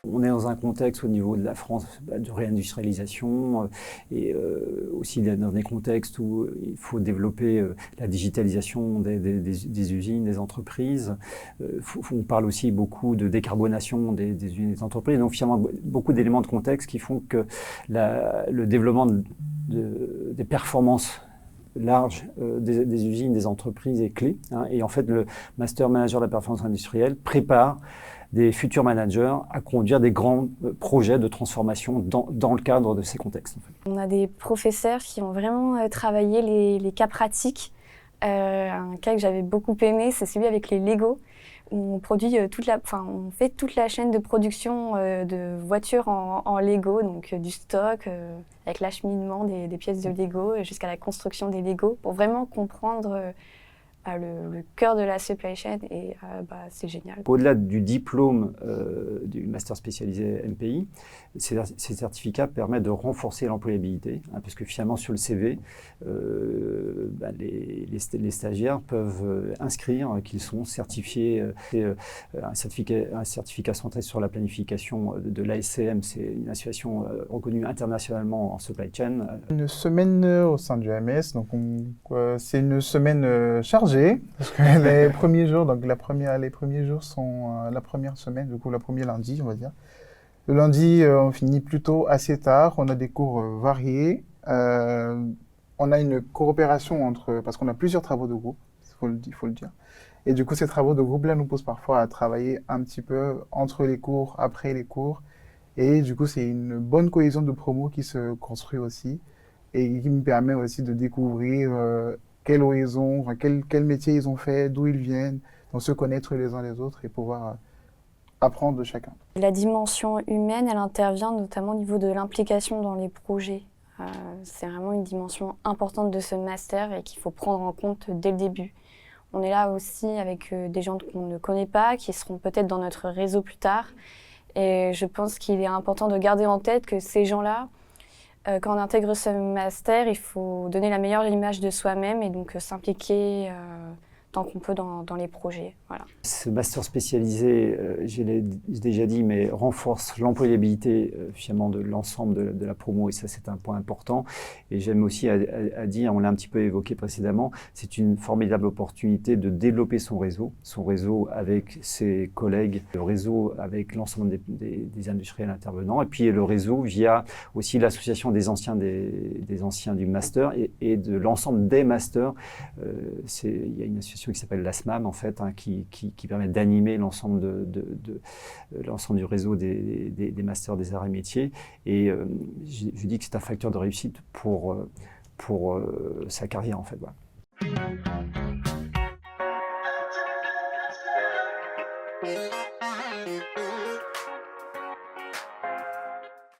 On est dans un contexte au niveau de la France de réindustrialisation et aussi dans des contextes où il faut développer la digitalisation des usines, des entreprises. On parle aussi beaucoup de décarbonation des usines et des entreprises. Donc finalement, beaucoup d'éléments de contexte qui font que le développement des performances larges des usines, des entreprises est clé. Et en fait, le Master Manager de la performance industrielle prépare des futurs managers à conduire des grands projets de transformation dans le cadre de ces contextes. En fait. On a des professeurs qui ont vraiment travaillé les cas pratiques. Un cas que j'avais beaucoup aimé, c'est celui avec les Lego. On produit on fait toute la chaîne de production de voitures en Lego, donc du stock, avec l'acheminement des pièces de Lego jusqu'à la construction des Lego, pour vraiment comprendre le cœur de la supply chain et c'est génial. Au-delà du diplôme du master spécialisé MPI, ces certificats permettent de renforcer l'employabilité, parce que finalement sur le CV, les stagiaires peuvent inscrire qu'ils sont certifiés. Un certificat centré sur la planification de l'ASCM, c'est une association reconnue internationalement en supply chain. Une semaine au sein du MS, donc c'est une semaine chargée. Parce que les premiers jours, donc les premiers jours sont la première semaine, du coup le premier lundi, on va dire. Le lundi, on finit plutôt assez tard, on a des cours variés. On a une coopération parce qu'on a plusieurs travaux de groupe, il faut le dire. Et du coup, ces travaux de groupe-là nous poussent parfois à travailler un petit peu entre les cours, après les cours. Et du coup, c'est une bonne cohésion de promo qui se construit aussi et qui me permet aussi de découvrir quelle horizon, quel métier ils ont fait, d'où ils viennent, donc se connaître les uns les autres et pouvoir apprendre de chacun. La dimension humaine, elle intervient notamment au niveau de l'implication dans les projets. C'est vraiment une dimension importante de ce master et qu'il faut prendre en compte dès le début. On est là aussi avec des gens qu'on ne connaît pas, qui seront peut-être dans notre réseau plus tard. Et je pense qu'il est important de garder en tête que ces gens-là, quand on intègre ce master, il faut donner la meilleure image de soi-même et donc s'impliquer tant qu'on peut dans les projets. Voilà. Ce master spécialisé, je l'ai déjà dit, mais renforce l'employabilité finalement de l'ensemble de la promo et ça c'est un point important. Et j'aime aussi à dire, on l'a un petit peu évoqué précédemment, c'est une formidable opportunité de développer son réseau avec ses collègues, le réseau avec l'ensemble des industriels intervenants et puis le réseau via aussi l'association des anciens du master et de l'ensemble des masters. Il y a une association qui s'appelle l'ASMAM en fait, qui permet d'animer l'ensemble l'ensemble du réseau des masters des arts et métiers. Et je dis que c'est un facteur de réussite pour sa carrière en fait. Voilà.